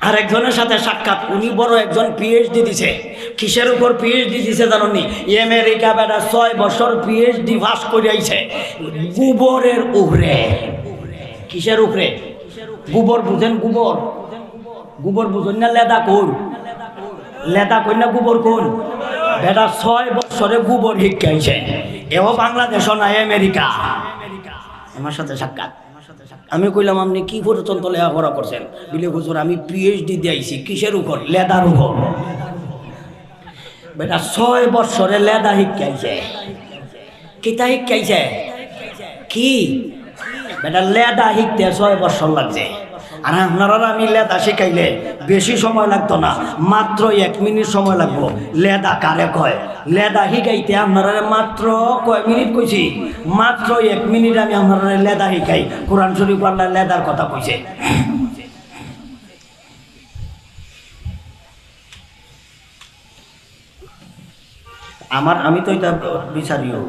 আরেকজনের সাথে সাক্ষাৎ, উনি বড় একজন পিএইচডি দিছে। কিসের উপর পিএইচডি দিছে জানি? আমেরিকা বেটা 6 বছর পিএইচডি পাস করে আইছে গোবরের উপরে। কিসের উপরে? গোবর বুঝেন? গোবর, গোবর বুঝেন না? লেদা কোন? লেদা কই না গোবর কোন? বেটা 6 বছরে গোবর শিখাইছে। এও বাংলাদেশ না আমেরিকা। আমার সাথে সাক্ষাৎ। আমি কইলাম আপনি কি পর্যন্ত লেখাপড়া করছেন? বিলে হুজুর আমি পিএইচডি দিয়েছি। কিসের উপর? লেদার উপর। বেটা 6 বছরে লেদা শিখাইছে। কিতা শিখাইছে? কি বেটা লেদা শিখতে 6 বছর লাগছে। আর আপনারা আমি লেদা শিখাইলে বেশি সময় লাগতো না, মাত্র 1 মিনিট সময় লাগবো। লেদা কারে কয়? লেদা শিখাইতে আপনারা মাত্র কয় মিনিট কইছি? মাত্র 1 মিনিট আমি আপনারা লেদা শিখাই। কোরআন শরীফ আল্লাহ লেদার কথা কইছে। আমি তো এটা বিচারিও।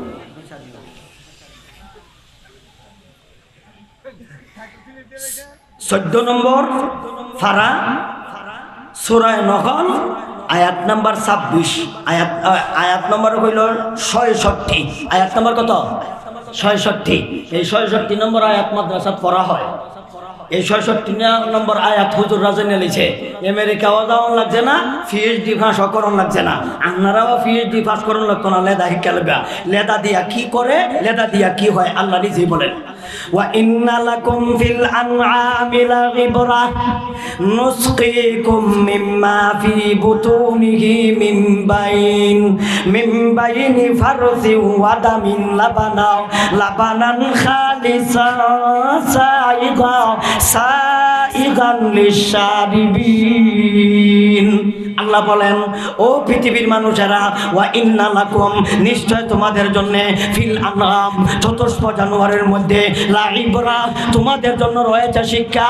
14 নম্বর ফারা সূরা নহল আয়াত নাম্বার 26। আয়াত নম্বর হইল 66। আয়াত নম্বর কত? 66। এই 66 নম্বর আয়াত মাদ্রাসাত পড়া হয়। এই 66 নম্বর আয়াত হুজুর রাজনে লিখে। আমেরিকাও যাওয়ান লাগছে না, পিএইচডি পাস করণ লাগছে না। আপনারাও পিএইচডি পাস করণ লাগতো না, লেদা শিক্ষা লাগবে। লেদা দিয়া কি করে, লেদা দিয়া কি হয় আল্লাহ নিজেই বলেন। ওয়া ইন্না লাকুম ফিল আনআমি লাগিবরাহ নুসকিকুম মিম্মা ফি বুতুনিহি মিন বাইনি ফারসি ওয়া দামিন লাবানান খালিসান সাইগান লিশারিবিন। আল্লাহ বলেন, ও পৃথিবীর মানুষেরা, ওয়া ইন্না লাকুম নিশ্চয় তোমাদের জন্য ফিল আনআম চতুষ্প জানোয়ারের মধ্যে লাইবরা তোমাদের জন্য রয়েছে শিক্ষা।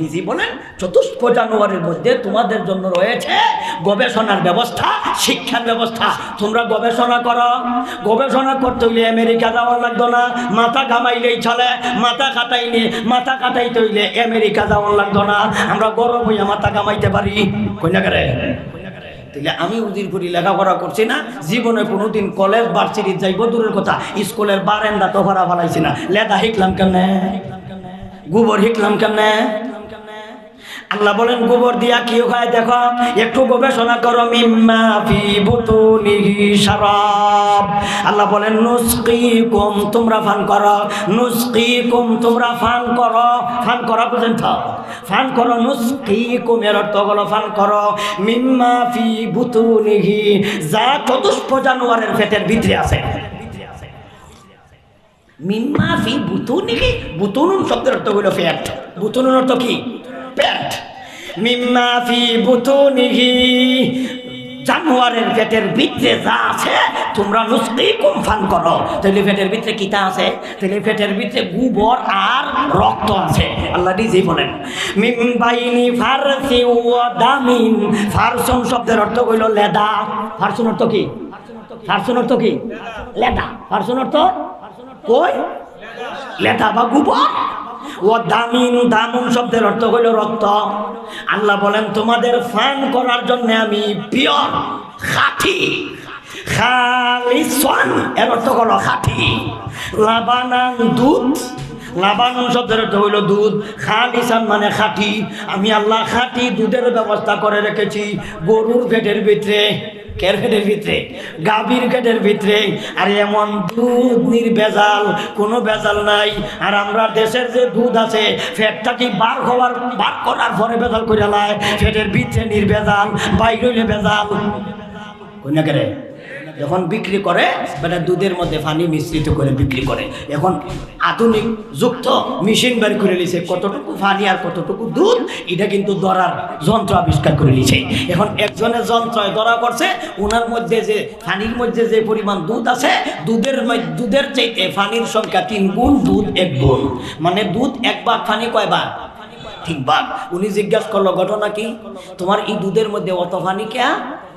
নিজেই বলেন চতুষ্প জানোয়ারের মধ্যে তোমাদের জন্য রয়েছে গবেষণার ব্যবস্থা, শিক্ষার ব্যবস্থা। তোমরা গবেষণা করো। গবেষণা করতে হইলে আমেরিকা যাওয়ার লাগতো না, মাথা ঘামাইলেই চলে। মাথা কাটাইতে হইলে আমেরিকা যাওয়ার লাগতো না। আমরা গরম হইয়া মাথা ঘামাইতে পারি। কইনা করে তাইলে আমি উজিরপুরি লেখাপড়া করছি না, জীবনে কোনোদিন কলেজ ভার্সিটি যাইব দূরের কথা, স্কুলের বারান্দা তো ভাড়া ফালাইছি না। লেদা শিখলাম কেমনে? গোবর শিখলাম কেমনে? আল্লাহ বলেন গোবর দিয়া কি হয় দেখো, একটু গবেষণা করো। মিম্মা ফি বুতুনিহি শারাব। আল্লাহ বলেন নুসকিকুম তোমরা পান করো, নুসকিকুম তোমরা পান করো। পান করা পর্যন্ত পান করো। নুসকিকুম এর অর্থ হলো পান করো। মিম্মা ফি বুতুনিহি যা চতুষ্প জানোয়ারের পেটের ভিতরে আছে। মিম্মা ফি বুতুনিহি, বুতুনুন শব্দের অর্থ হলো পেট। বুতুনুন অর্থ কি? পেট। মিম্মা ফি বুতুনিহি জানোয়ারের পেটের ভিতরে যা আছে তোমরা নুসকিকুম পান করো। তাহলে পেটের ভিতরে কিতা আছে? তাহলে পেটের ভিতরে গোবর আর রক্ত আছে। আল্লাহ নিজেই বলেন মিন বাইনি ফারসি ওয়া দামিন। ফারসুন শব্দের অর্থ হইল লেদা। ফারসুন অর্থ কি? ফারসুন অর্থ কি? লেদা। ফারসুন অর্থ কই? লেদা বা গোবর। ও দামিন, দামুন শব্দের অর্থ হইল রক্ত। আল্লাহ বলেন তোমাদের পান করার জন্য আমি পিওর, খাঁটি, খালিসান এর অর্থ হলো খাঁটি। লাবানান দুধ। লাবানুন শব্দের অর্থ হইল দুধ। খালিসান মানে খাঁটি। আমি আল্লাহ খাঁটি দুধের ব্যবস্থা করে রেখেছি গরুর পেটের ভিতরে। কের পেটের ভিতরে? গাভীর পেটের ভিতরে। আর এমন দুধ নির্ভেজাল, কোনো ভেজাল নাই। আর আমরা দেশের যে দুধ আছে ফ্যাটটাকে বার করার পরে ভেজাল করে লাই। পেটের ভিতরে নির্ভেজাল, বাইরে হইলে ভেজাল। কই না করে যখন বিক্রি করে বেটা দুধের মধ্যে পানি মিশ্রিত করে বিক্রি করে। এখন আধুনিক যুক্ত মেশিন বের করে নিছে, কতটুকু পানি আর কতটুকু দুধ এটা কিন্তু ধরার যন্ত্র আবিষ্কার করে নিছে। এখন একজনের যন্ত্রয় ধরা করছে, ওনার মধ্যে যে পানির মধ্যে যে পরিমাণ দুধ আছে, দুধের চাইতে পানির সংখ্যা 3 গুণ, দুধ 1 গুণ। মানে দুধ 1 ভাগ, পানি কয় ভাগ? 3 ভাগ। উনি জিজ্ঞাসা করলো ঘটনা কি? তোমার এই দুধের মধ্যে অত পানি কে?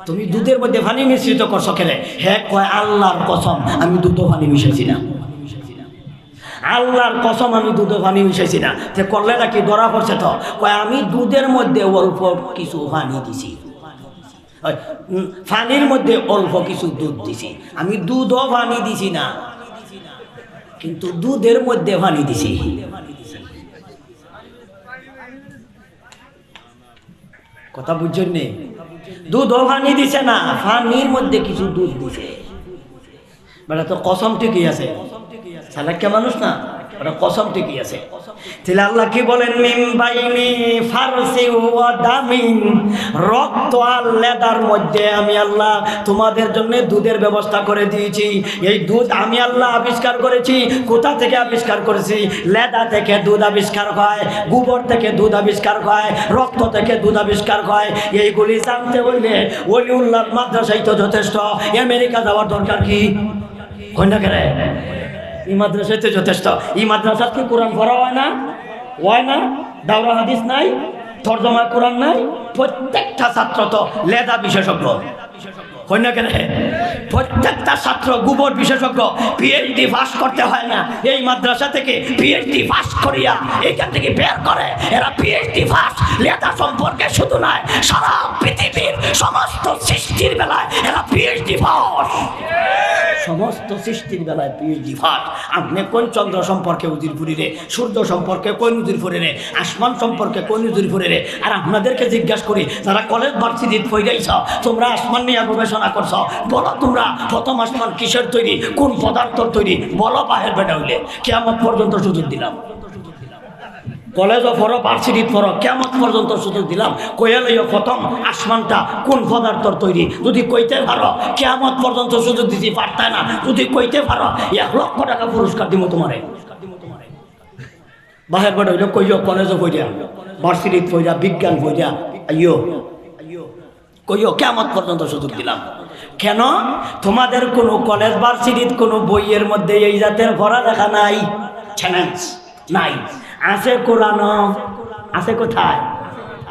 তুমি দুধের মধ্যে পানি মিশ্রিত করছো কেন? হ্যাঁ কয় আল্লাহর কসম আমি দুধ পানি মিশাইছি না। আল্লাহর কসম আমি দুধ পানি মিশাইছি না। যে করলে নাকি ধরা পড়ছে তো কয় আমি দুধের মধ্যে অল্প কিছু পানি দিছি, পানির মধ্যে অল্প কিছু দুধ দিছি, আমি দুধও পানি দিছি না কিন্তু দুধের মধ্যে পানি দিছি। কথা বুঝছেন নি? দুধও পানি দিছে না, পানির মধ্যে কিছু দুধ দিছে। বেটা তো কসম ঠিকই আছে, চালাক্কা মানুষ না, ওটা কসম ঠিকই আছে। তাহলে আল্লাহ কি বলেন? মিন বাইনি ফারসি ওয়া দামিন, রক্ত আর লেদার মধ্যে আমি আল্লাহ তোমাদের জন্য দুধের ব্যবস্থা করে দিয়েছি। এই দুধ আমি আল্লাহ আবিষ্কার করেছি। কোথা থেকে আবিষ্কার করেছি? লেদা থেকে দুধ আবিষ্কার হয়, গোবর থেকে দুধ আবিষ্কার হয়, রক্ত থেকে দুধ আবিষ্কার হয়। এইগুলি জানতে হইলে ওলিউল্লাহর মাদ্রাসায় তো যথেষ্ট, আমেরিকা যাওয়ার দরকার কি? হয় না কেন? এই মাদ্রাসাতে যথেষ্ট। এই মাদ্রাসাত কি কোরআন পড়া হয় না? হয় না? দাওরা হাদিস নাই, তরজমা কোরআন নাই। প্রত্যেকটা ছাত্র তো লেদা বিশেষজ্ঞ, হয় না কেন? প্রত্যেকটা ছাত্র গোবর বিশেষজ্ঞ। পিএইচডি পাস করতে হয় না, এই মাদ্রাসা থেকে পিএইচডি পাস করিয়া এখান থেকে বের করে। এরা পিএইচডি পাস লেদা সম্পর্কে শুধু নয়, সারা পৃথিবীর সমস্ত সৃষ্টির বেলায় এরা পিএইচডি পাস। সমস্ত সৃষ্টির বেলায় পিএইচডি পাস। আপনি কোন চন্দ্র সম্পর্কে উজিরপুরি রে, সূর্য সম্পর্কে কোন উজিরপুরি রে, আসমান সম্পর্কে কোন উজিরপুরি রে। আর আপনাদেরকে জিজ্ঞাসা করি, যারা কলেজ ভার্সিটিতে পড়াইছ, তোমরা আসমান নিয়ে গবেষণা করছ, বলো তোমরা প্রথম আসমান কিসের তৈরি, কোন পদার্থর তৈরি? বলো বাহির বেটা হইলে কিয়ামত পর্যন্ত সুযোগ দিলাম। কলেজও পড়ো, ভার্সিটি পড়ো, কিয়ামত পর্যন্ত সুযোগ দিলাম। কইয়া লইও প্রথম আসমানটা কোন পদার্থর তৈরি, যদি কইতে পারো কিয়ামত পর্যন্ত সুযোগ দিতে পারতে না। যদি কইতে পারো 1 লক্ষ টাকা পুরস্কার দিব তোমারে। বাহির বেটা হইলে কইও কলেজও পড়িয়া, ভার্সিটি পড়িয়া, বিজ্ঞান পড়িয়া, আইও কইও কিয়ামত পর্যন্ত সুযোগ দিলাম। কেন? তোমাদের কোনো কলেজ ভার্সিটির কোনো বইয়ের মধ্যে এই জাতের পড়ালেখা নাই, চ্যালেঞ্জ নাই। আছে কোরআন, আছে কোথায়?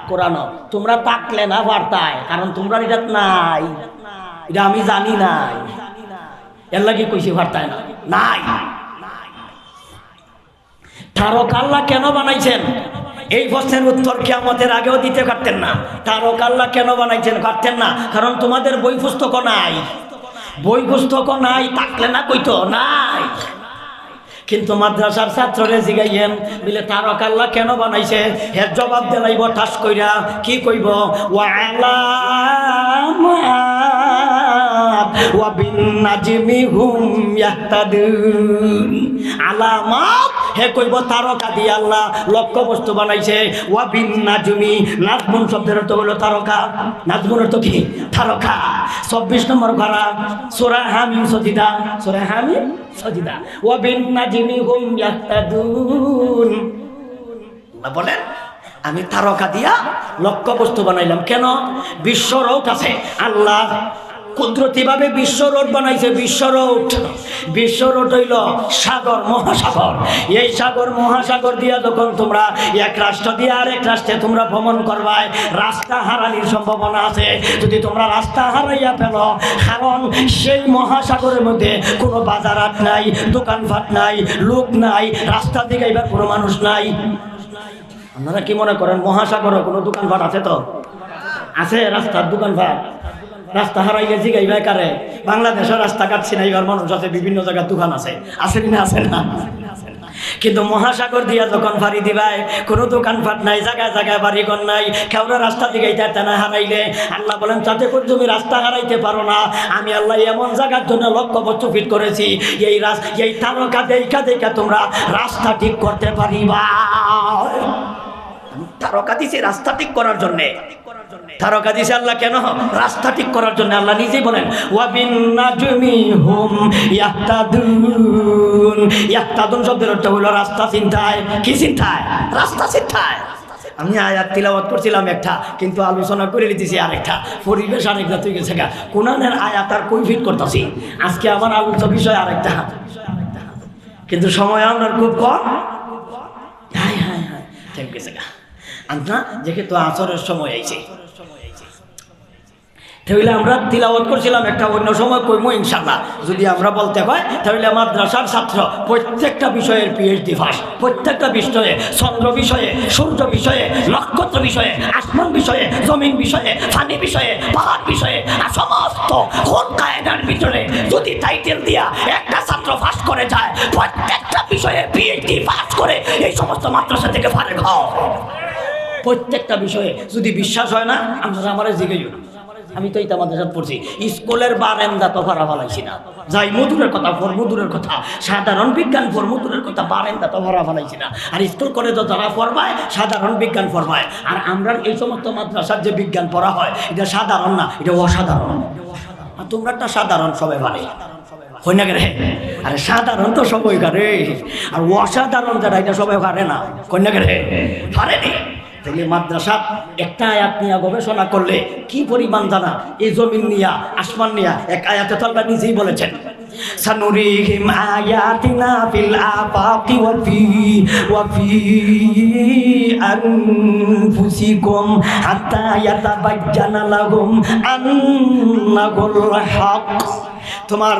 কোরআন। তোমরা থাকলে না বার্তায়, কারণ তোমরা এটা নাই, এটা আমি জানি নাই, এর লাগে কইছি বার্তায় না নাই। তারক আল্লাহ কেন বানাইছেন? এই প্রশ্নের উত্তর কিয়ামতের আগেও দিতে পারতেন না। তারক আল্লাহ কেন বানাইছেন? পারতেন না, কারণ তোমাদের বই পুস্তক নাই। বই পুস্তক নাই, থাকলে না কইতো নাই। কিন্তু মাদ্রাসার ছাত্ররে জিগাইয়েন বলে তারক আল্লাহ কেন বানাইছে, এর জবাব দিলাইব ঠাস কইরা। কি কইব? ওয়া আলামাত ওয়া বিন নাজমি হুম ইয়াহতাদুন। আলামাত হে কইব তারকা দিয়ে আল্লাহ লক্ষ্য বস্তু বানাইছে। ওয়া বিন নাজমি, নাজমুন শব্দের অর্থ হলো তারকা। নাজমুন অর্থ কি? তারকা। 24 নম্বর পারা সূরা হামিম সজিদা, সূরা হামিম সজিদা। ওয়া বিন নাজমি হুম ইয়াহতাদুন। আল্লাহ বলেন আমি তারকা দিয়া লক্ষ্য বস্তু বানাইলাম। কেন? বিশ্ব রোড আছে, আল্লাহ কুদরতিভাবে বিশ্ব রোড বানাইছে। বিশ্ব রোড হইল সাগর, মহাসাগর। এই সাগর মহাসাগর দিয়া যখন তোমরা এক রাষ্ট্র দিয়ে আরেক রাষ্ট্রে তোমরা ভ্রমণ করবাই, রাস্তা হারানির সম্ভাবনা আছে। যদি তোমরা রাস্তা হারাইয়া ফেলো, কারণ সেই মহাসাগরের মধ্যে কোনো বাজারহাট নাই, দোকানপাট নাই, লোক নাই, রাস্তা দিকে এবার কোনো মানুষ নাই। আপনারা কি মনে করেন মহাসাগরে কোনো দোকানপাট আছে? তো আছে রাস্তার দোকানপাট। রাস্তা হারাইলে জিগাইবা কারে? বাংলাদেশের রাস্তাঘাট চিনাইবার মানুষ আছে, বিভিন্ন জায়গার দোকান আছে, আছে না? আছে না? কিন্তু মহাসাগর দিয়া যখন ফাড়ি দিবাই, কোনো দোকানপাট নাই, জায়গায় জায়গায় বাড়িঘর নাই, কেউরা রাস্তা দিগাইতে না হারাইলে আল্লাহ বলেন যাতে করে তুমি রাস্তা হারাইতে পারো না, আমি আল্লাহ এমন জায়গার জন্য লক্ষ্য বস্তু ফিট করেছি, এই তারকা দেখা তোমরা রাস্তা ঠিক করতে পারিবা। তারকা দিছে রাস্তা ঠিক করার জন্যে। তারকা দিছে আল্লাহ কেন? রাস্তা ঠিক করার জন্য। আল্লাহ নিজেই বলেন ওয়া বিন নাজমি হুম ইয়াহতাদুন। ইয়াহতাদুন শব্দের অর্থ হলো রাস্তা চিন্তায়। কি চিন্তায়? রাস্তা চিন্তায়। আমি আয়াত তিলাওয়াত করছিলাম একটা, কিন্তু আলোচনা করে দিতেছি আরেকটা, পরিবেশ আরেকটা তুই গেছে গা। কোরআনের আয়াত আর কৈফিয়ত করতেছি। আজকে আমার আলোচ্য বিষয় আরেকটা, কিন্তু সময় আমরা খুব কম। হ্যাঁ হ্যাঁ হ্যাঁ ঠিক গেছে গা। আমরা যেহেতু আসরের সময় আইছে, তাহলে আমরা তিলাওয়াত করছিলাম একটা অন্য সময় কইমো ইনশাআল্লাহ যদি আমরা বলতে হয় তাহলে মাদ্রাসার ছাত্র প্রত্যেকটা বিষয়ের পিএইচডি পাস, প্রত্যেকটা বিষয়ে, চন্দ্র বিষয়ে, সূর্য বিষয়ে, নক্ষত্র বিষয়ে, আসমান বিষয়ে, জমিন বিষয়ে, পানি বিষয়ে, পাহাড় বিষয়ে, আর সমস্ত কোন কায়দার ভিতরে যদি টাইটেল দিয়া একটা ছাত্র পাস করে যায়, প্রত্যেকটা বিষয়ে পিএইচডি পাস করে এই সমস্ত মাদ্রাসা থেকে ফারেক হও। প্রত্যেকটা বিষয়ে যদি বিশ্বাস হয় না আমরা আমার জিজ্ঞেস, আমি তো এই আমাদের সাথে পড়ছি, স্কুলের বারেন্দা তো ভাড়া ফালাইছি না, যাই মধুরের কথা ফরমুদুরের কথা, সাধারণ বিজ্ঞান ফরমুদুরের কথা, বারেন্দা তো ভাড়া ফালাইছি না। আর স্কুল কলেজে যারা পড়বায় সাধারণ বিজ্ঞান পড়বায়, আর আমরা এই সমস্ত মাদ্রাসার যে বিজ্ঞান পড়া হয় এটা সাধারণ না, এটা অসাধারণ। আর তোমরা একটা সাধারণ সবাই পারে হয় না রে, আরে সাধারণ তো সবাই পারে, আর অসাধারণ যারা এটা সবাই পারে না, কন্যা রে পারেনি। তাহলে মাদ্রাসা একটা আয়াত নিয়ে গবেষণা করলে কি পরিমাণ জানা, এই জমিন নিয়া আসমান নিয়া এক আয়াতে তো আল্লাহ নিজেই বলেছেন, সানুরিহিম আয়াতিনা ফিল আফাকি ওয়া ফি আনফুসিকুম হাত্তা ইয়াতাবাজ্জানা লাহুম আন্নাহুল হক। তোমার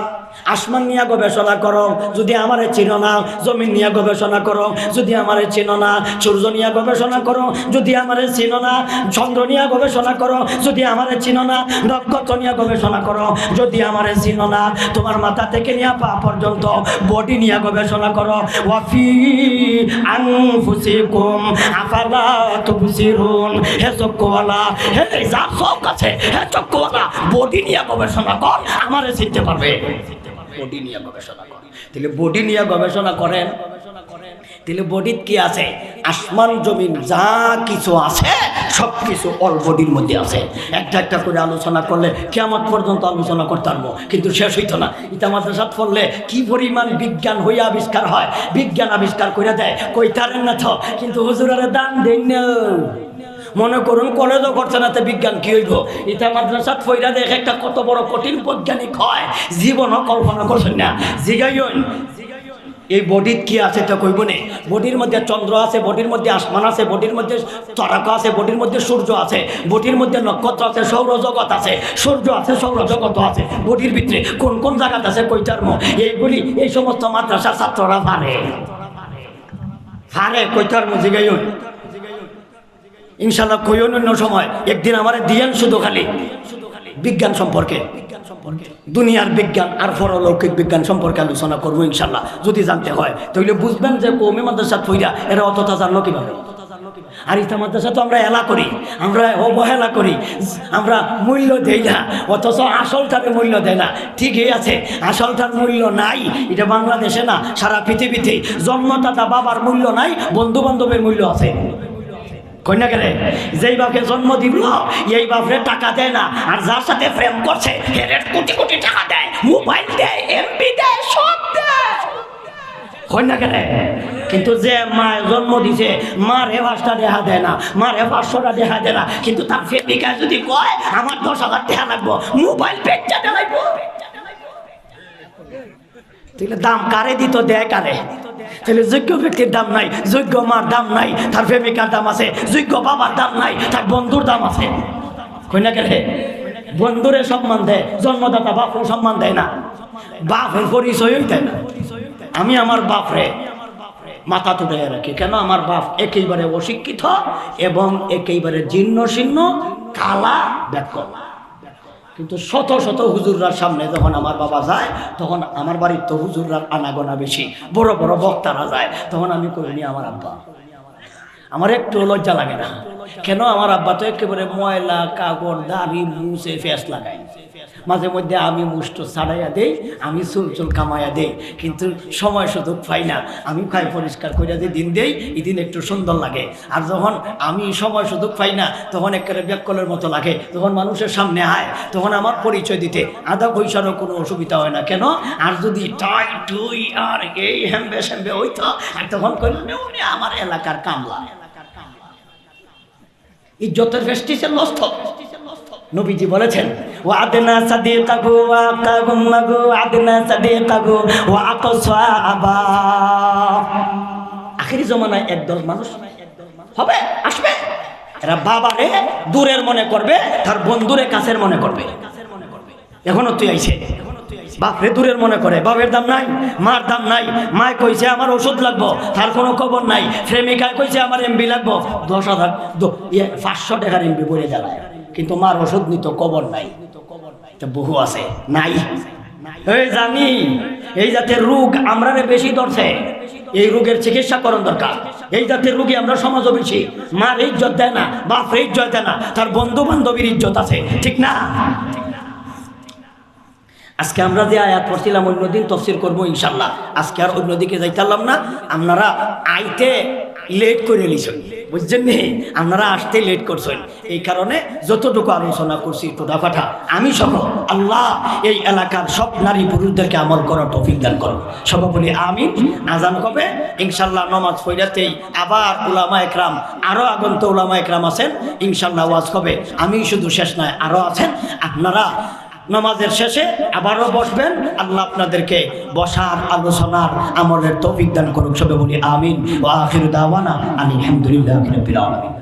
আসমান নিয়ে গবেষণা করো যদি আমারে চিনো না, জমিন নিয়ে গবেষণা করো যদি আমারে চিনো না, সূর্য নিয়ে গবেষণা করো যদি আমারে চিনো না, চন্দ্র নিয়ে গবেষণা করো যদি আমারে চিনো না, নক্ষত্র নিয়ে গবেষণা করো যদি আমারে চিনো না, তোমার মাথা থেকে নিয়ে পা পর্যন্ত বডি নিয়ে গবেষণা করো। ওয়াফি আনফুসিকুম আফালা তুবসিরুন। হে চক্ষুওয়ালা, হে যার চোখ আছে, হে চক্ষুওয়ালা, বডি নিয়ে গবেষণা কর, আমারে চিনতে পারবে। বডি নিয়ে গবেষণা করেন, তাহলে বডি নিয়ে গবেষণা করেন, তাহলে বডির কি আছে, আসমান জমিন যা কিছু আছে সব কিছু অল বডির মধ্যে আছে। একটা একটা করে আলোচনা করলে কিয়ামত পর্যন্ত আলোচনা করতে পারবো, কিন্তু শেষ হইতো না। ইটা মাদ্রাসাত পড়লে কি পরিমাণ বিজ্ঞান হইয়া আবিষ্কার হয়, বিজ্ঞান আবিষ্কার করে দেয়, কইতারেন না তো, কিন্তু হুজুরের দান দেন না। মনে করুন কলেজও করছে না, তো বিজ্ঞান কি হইব? এটা মাদ্রাসাত ফইরা দেখে একটা কত বড় কঠিন বৈজ্ঞানিক হয়, জীবনও কল্পনা করছেন না। জিগাইন এই বডির কি আছে তো কইব না। বডির মধ্যে চন্দ্র আছে, বডির মধ্যে আসমান আছে, বডির মধ্যে তারকা আছে, বডির মধ্যে সূর্য আছে, বডির মধ্যে নক্ষত্র আছে, সৌরজগৎ আছে, সূর্য আছে, সৌরজগৎ আছে, বডির ভিতরে কোন কোন জায়গাতে আছে কইতার মো, এইগুলি এই সমস্ত মাদ্রাসার ছাত্ররা পারে পারে কইতার মো। জিগাইন ইনশাল্লাহ কইন অন্য সময় একদিন আমার দিয়েন শুধু খালি বিজ্ঞান সম্পর্কে, দুনিয়ার বিজ্ঞান আর পরলৌকিক বিজ্ঞান সম্পর্কে আলোচনা করবো ইনশাল্লাহ। যদি জানতে হয় তাহলে বুঝবেন যে কৌমি মাদ্রাসা ফইরা এরা অতটা জানলো কিভাবে। আর ইতা মাদ্রাসা তো আমরা এলা করি, আমরা অবহেলা করি, আমরা মূল্য দেই না, অথচ আসলটারে মূল্য দেয় না। ঠিকই আছে, আসলটার মূল্য নাই, এটা বাংলাদেশে না সারা পৃথিবীতে। জন্মদাতা বাবার মূল্য নাই, বন্ধু বান্ধবের মূল্য আছে। কন্যা গেলে যেই বাপে জন্ম দিব এই বাপরে টাকা দেয় না, আর যার সাথে প্রেম করছে এর কোটি কোটি টাকা দেয়, মোবাইল দেয়, এমবি দেয়, সব দেয়। কন্যা গেলে কিন্তু যে মা জন্ম দিছে মার হেফাজটা দেখা দেয় না, মার হেফাজটা দেখা দেয় না, কিন্তু তার প্রেমিকা যদি কয় আমার 10,000 টাকা লাগবো, মোবাইল পেটটা দেখাইবো, তাহলে দাম কারে দিত, দেয় কারে? তাহলে যোগ্য ব্যক্তির দাম নাই, যোগ্য মার দাম নাই, তার প্রেমিকার দাম আছে, যোগ্য বাবার দাম নাই, তার বন্ধুর দাম আছে। কইনা গেলে বন্ধুরে সম্মান দেয়, জন্মদাতা বাপরে সম্মান দেয় না, বাপের পরিচয়ই দেয় না। আমি আমার বাপরে মাথা তুলে রাখি, কেন? আমার বাপ একেবারে অশিক্ষিত এবং একেবারে জীর্ণ শীর্ণ কালা ব্যাকরণ। কিন্তু শত শত হুজুররার সামনে যখন আমার বাবা যায়, তখন আমার বাড়ির তো হুজুররার আনাগোনা বেশি, বড় বড় বক্তারা যায়, তখন আমি করিনি আমার আব্বা। আমার একটু লজ্জা লাগে না, কেন? আমার আব্বা তো একেবারে ময়লা কাগড় দাড়ি মুছে ফেস লাগায়, মাঝে মধ্যে আমি মুষ্ট ছাড়াইয়া দেই, আমি চুল চুল কামাইয়া দেই, কিন্তু সময় সুযোগ পাই না। আমি খাই পরিষ্কার করিয়া দিয়ে দিন দেই, এদিন একটু সুন্দর লাগে। আর যখন আমি সময় সুযোগ পাই না, তখন একেবারে ব্যাককলের মতো লাগে। যখন মানুষের সামনে আয়, তখন আমার পরিচয় দিতে আধা পয়সারও কোনো অসুবিধা হয় না। কেন? আর যদি টাই টুই আর এই হ্যাম্বে স্যাম্বে হইতো, আর তখন কইলে উনি আমার এলাকার কামলা। ইজ্জতের ফেস্টিসের নষ্ট। নবীজি বলেছেন, ওয়াদনা সাদিকাহু ওয়া কাগুমাগু আদনা সাদিকাহু ওয়া আকসাবা। আখিরি জমানায় একদল মানুষ হবে, আসবে, এরা বাবারে দূরের মনে করবে, তার বন্ধুরে কাছের মনে করবে। এখনো তুই আইছে বাপরে দূরের মনে করে, বাপের দাম নাই, মার দাম নাই। মায় কইছে আমার ওষুধ লাগবো, তার কোনো খবর নাই। প্রেমিকায় কইছে আমার এমবি লাগবো, 10,000 500 টাকার এমবি বলে জ্বালায়, কিন্তু মার ওষুধ নিত খবর নাই। বহু আছে নাই, এই জানি এই জাতের রোগ আমরা বেশি ধরছে, এই রোগের চিকিৎসা করণ দরকার। এই জাতের রোগী আমরা সমাজও বেশি, মার ইজ্জত দেয় না, বাপের ইজ্জত দেয় না, তার বন্ধু বান্ধবীর ইজ্জত আছে, ঠিক না? আজকে আমরা যে আয়াত পড়ছিলাম অন্যদিন তফসির করবো ইনশাল্লাহ, আজকে আর অন্যদিকে যাইতাম না। আপনারা আইতে লেট করে নিছেন, বুঝছেন নি? আপনারা আসতে লেট করছেন, এই কারণে যতটুকু আলোচনা করছি টোটাফাটা আমি সহ আল্লাহ এই এলাকার সব নারী পুরুষদেরকে আমল করার তৌফিক দান করো। সবাই বলি আমিন। আজান কবে ইনশাল্লাহ নমাজ পড়াতেই আবার উলামা একরাম, আরও আগন্ত উলামা একরাম আছেন ইনশাল্লাহ ওয়াজ কবে। আমি শুধু শেষ নয়, আরও আছেন। আপনারা নামাজের শেষে আবারও বসবেন, আল্লাহ আপনাদেরকে বসার আলোচনার আমলের তৌফিক দান করুক। সবে বলি আমিন। ওয়া আখিরু দাওয়ানা আলহামদুলিল্লাহি রাব্বিল আলামিন।